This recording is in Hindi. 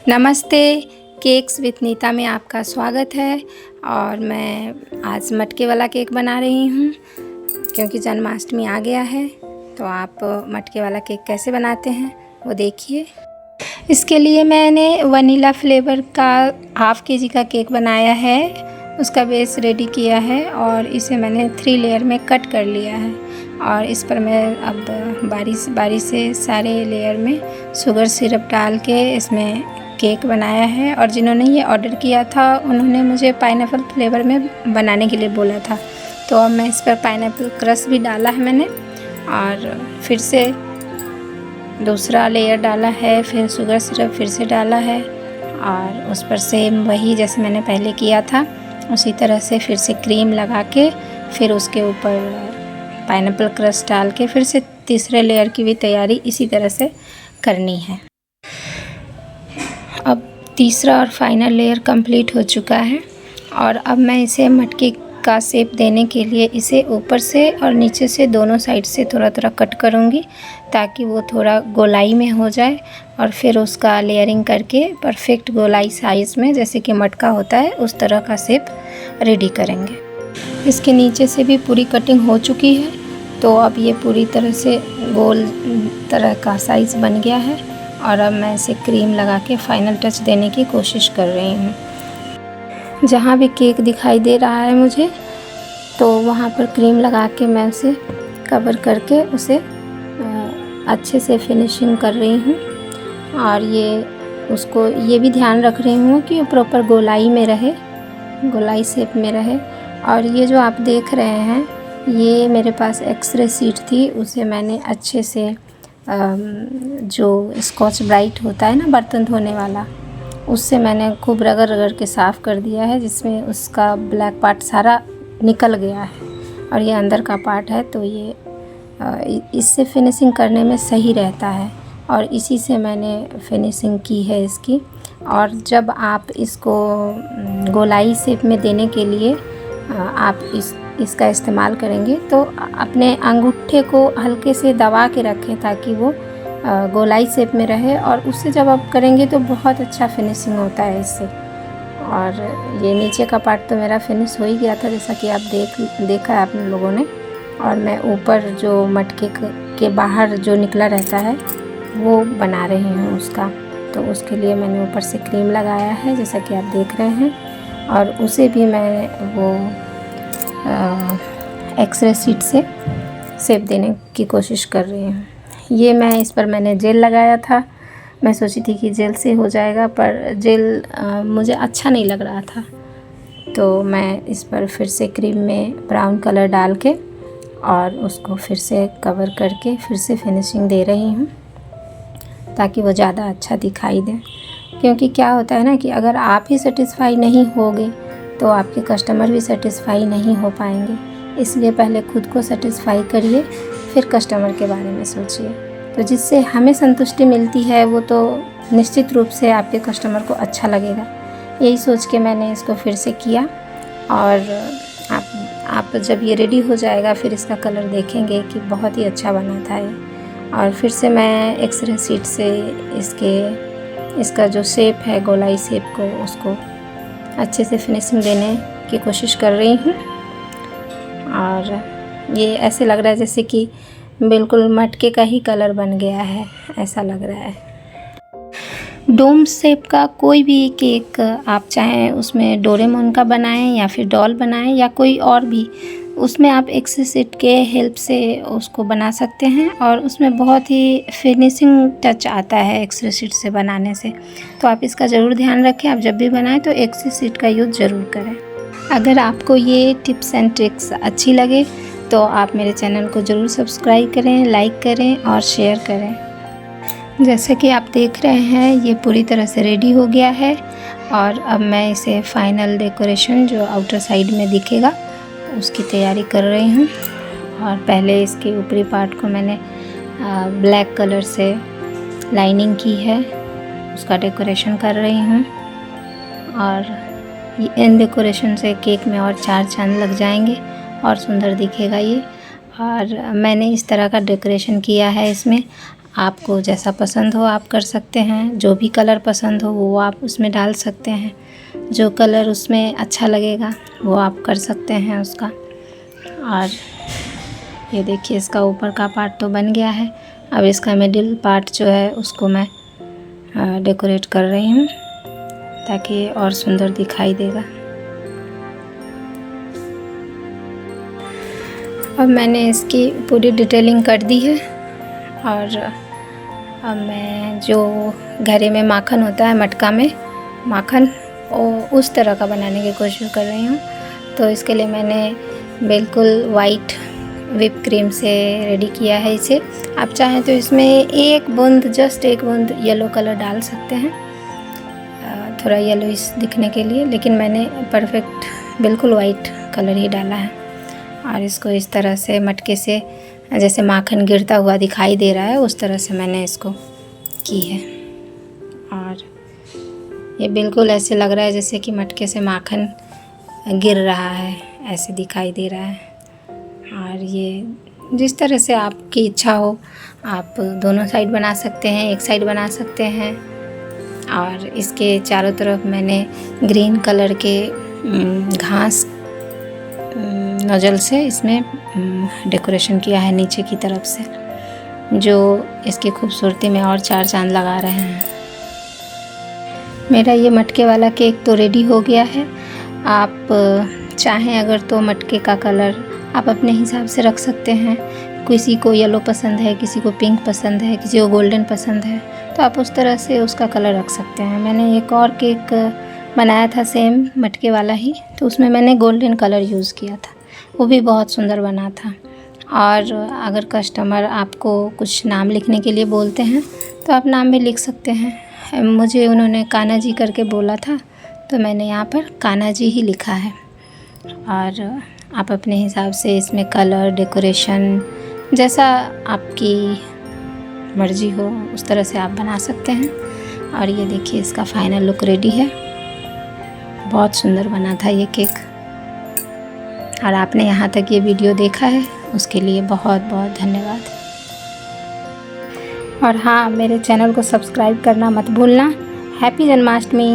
नमस्ते। केक्स विथ नीता में आपका स्वागत है। और मैं आज मटके वाला केक बना रही हूँ क्योंकि जन्माष्टमी आ गया है। तो आप मटके वाला केक कैसे बनाते हैं वो देखिए। इसके लिए मैंने वनीला फ्लेवर का हाफ़ केजी का केक बनाया है, उसका बेस रेडी किया है और इसे मैंने 3 लेयर में कट कर लिया है। और इस पर मैं अब बारी से सारे लेयर में शुगर सिरप डाल के इसमें केक बनाया है। और जिन्होंने ये ऑर्डर किया था उन्होंने मुझे पाइनएप्पल फ्लेवर में बनाने के लिए बोला था, तो अब मैं इस पर पाइनएप्पल क्रश भी डाला है मैंने और फिर से दूसरा लेयर डाला है, फिर शुगर सिरप फिर से डाला है और उस पर सेम वही जैसे मैंने पहले किया था उसी तरह से फिर से क्रीम लगा के फिर उसके ऊपर पाइनएप्पल क्रश डाल के फिर से तीसरे लेयर की भी तैयारी इसी तरह से करनी है। अब तीसरा और फाइनल लेयर कंप्लीट हो चुका है और अब मैं इसे मटके का शेप देने के लिए इसे ऊपर से और नीचे से दोनों साइड से थोड़ा थोड़ा कट करूँगी ताकि वो थोड़ा गोलाई में हो जाए और फिर उसका लेयरिंग करके परफेक्ट गोलाई साइज़ में जैसे कि मटका होता है उस तरह का शेप रेडी करेंगे। इसके नीचे से भी पूरी कटिंग हो चुकी है, तो अब ये पूरी तरह से गोल तरह का साइज़ बन गया है और अब मैं इसे क्रीम लगा के फाइनल टच देने की कोशिश कर रही हूँ। जहाँ भी केक दिखाई दे रहा है मुझे तो वहाँ पर क्रीम लगा के मैं उसे कवर करके उसे अच्छे से फिनिशिंग कर रही हूँ। और ये भी ध्यान रख रही हूँ कि प्रॉपर गोलाई में रहे, गोलाई शेप में रहे। और ये जो आप देख रहे हैं ये मेरे पास एक्सरे शीट थी, उसे मैंने अच्छे से जो स्कॉच ब्राइट होता है ना बर्तन धोने वाला, उससे मैंने खूब रगड़ रगड़ के साफ़ कर दिया है जिसमें उसका ब्लैक पार्ट सारा निकल गया है और ये अंदर का पार्ट है। तो ये इससे फिनिशिंग करने में सही रहता है और इसी से मैंने फिनिशिंग की है इसकी। और जब आप इसको गोलाई शेप में देने के लिए आप इसका इस्तेमाल करेंगे तो अपने अंगूठे को हल्के से दबा के रखें ताकि वो गोलाई शेप में रहे और उससे जब आप करेंगे तो बहुत अच्छा फिनिशिंग होता है इससे। और ये नीचे का पार्ट तो मेरा फिनिश हो ही गया था जैसा कि आप देखा है आप लोगों ने। और मैं ऊपर जो मटके के बाहर जो निकला रहता है वो बना रही हूँ उसका, तो उसके लिए मैंने ऊपर से क्रीम लगाया है जैसा कि आप देख रहे हैं। और उसे भी मैं वो एक्सरे शीट से शेप देने की कोशिश कर रही हूँ। ये इस पर मैंने जेल लगाया था, मैं सोची थी कि जेल से हो जाएगा पर जेल मुझे अच्छा नहीं लग रहा था, तो मैं इस पर फिर से क्रीम में ब्राउन कलर डाल के और उसको फिर से कवर करके फिर से फिनिशिंग दे रही हूँ ताकि वो ज़्यादा अच्छा दिखाई दे। क्योंकि क्या होता है ना कि अगर आप ही सेटिस्फाई नहीं होगे तो आपके कस्टमर भी सेटिस्फाई नहीं हो पाएंगे, इसलिए पहले खुद को सेटिस्फाई करिए फिर कस्टमर के बारे में सोचिए। तो जिससे हमें संतुष्टि मिलती है वो तो निश्चित रूप से आपके कस्टमर को अच्छा लगेगा। यही सोच के मैंने इसको फिर से किया। और आप जब ये रेडी हो जाएगा फिर इसका कलर देखेंगे कि बहुत ही अच्छा बना था ये। और फिर से मैं एक्सरे शीट से इसका जो शेप है गोलाई शेप को उसको अच्छे से फिनिशिंग देने की कोशिश कर रही हूँ। और ये ऐसे लग रहा है जैसे कि बिल्कुल मटके का ही कलर बन गया है, ऐसा लग रहा है। डोम शेप का कोई भी केक आप चाहें उसमें डोरेमोन का बनाएं या फिर डॉल बनाएं या कोई और भी, उसमें आप एक्सरे शीट के हेल्प से उसको बना सकते हैं और उसमें बहुत ही फिनिशिंग टच आता है एक्सरे शीट से बनाने से। तो आप इसका ज़रूर ध्यान रखें, आप जब भी बनाएं तो एक्सरे शीट का यूज़ ज़रूर करें। अगर आपको ये टिप्स एंड ट्रिक्स अच्छी लगे तो आप मेरे चैनल को ज़रूर सब्सक्राइब करें, लाइक करें और शेयर करें। जैसे कि आप देख रहे हैं ये पूरी तरह से रेडी हो गया है और अब मैं इसे फाइनल डेकोरेशन जो आउटर साइड में दिखेगा उसकी तैयारी कर रही हूँ। और पहले इसके ऊपरी पार्ट को मैंने ब्लैक कलर से लाइनिंग की है, उसका डेकोरेशन कर रही हूँ। और इन डेकोरेशन से केक में और 4 चांद लग जाएंगे और सुंदर दिखेगा ये। और मैंने इस तरह का डेकोरेशन किया है इसमें। आपको जैसा पसंद हो आप कर सकते हैं, जो भी कलर पसंद हो वो आप उसमें डाल सकते हैं, जो कलर उसमें अच्छा लगेगा वो आप कर सकते हैं उसका। और ये देखिए इसका ऊपर का पार्ट तो बन गया है। अब इसका मिडिल पार्ट जो है उसको मैं डेकोरेट कर रही हूँ ताकि ये और सुंदर दिखाई देगा। अब मैंने इसकी पूरी डिटेलिंग कर दी है और अब मैं जो घरे में माखन होता है, मटका में माखन, उस तरह का बनाने की कोशिश कर रही हूँ। तो इसके लिए मैंने बिल्कुल वाइट व्हिप क्रीम से रेडी किया है इसे। आप चाहें तो इसमें एक बूंद, जस्ट एक बूंद येलो कलर डाल सकते हैं, थोड़ा येलोइश दिखने के लिए, लेकिन मैंने परफेक्ट बिल्कुल वाइट कलर ही डाला है। और इसको इस तरह से मटके से जैसे माखन गिरता हुआ दिखाई दे रहा है उस तरह से मैंने इसको की है। और ये बिल्कुल ऐसे लग रहा है जैसे कि मटके से माखन गिर रहा है, ऐसे दिखाई दे रहा है। और ये जिस तरह से आपकी इच्छा हो आप दोनों साइड बना सकते हैं, एक साइड बना सकते हैं। और इसके चारों तरफ मैंने ग्रीन कलर के घास नोजल से इसमें डेकोरेशन किया है नीचे की तरफ से, जो इसकी खूबसूरती में और चार चांद लगा रहे हैं। मेरा ये मटके वाला केक तो रेडी हो गया है। आप चाहें अगर तो मटके का कलर आप अपने हिसाब से रख सकते हैं। किसी को येलो पसंद है, किसी को पिंक पसंद है, किसी को गोल्डन पसंद है, तो आप उस तरह से उसका कलर रख सकते हैं। मैंने एक और केक बनाया था सेम मटके वाला ही, तो उसमें मैंने गोल्डन कलर यूज़ किया था, वो भी बहुत सुंदर बना था। और अगर कस्टमर आपको कुछ नाम लिखने के लिए बोलते हैं तो आप नाम भी लिख सकते हैं। मुझे उन्होंने कान्हा जी करके बोला था तो मैंने यहाँ पर कान्हा जी ही लिखा है। और आप अपने हिसाब से इसमें कलर डेकोरेशन जैसा आपकी मर्ज़ी हो उस तरह से आप बना सकते हैं। और ये देखिए इसका फाइनल लुक रेडी है। बहुत सुंदर बना था ये केक। और आपने यहाँ तक ये वीडियो देखा है उसके लिए बहुत बहुत धन्यवाद। और हाँ, मेरे चैनल को सब्सक्राइब करना मत भूलना। हैप्पी जन्माष्टमी।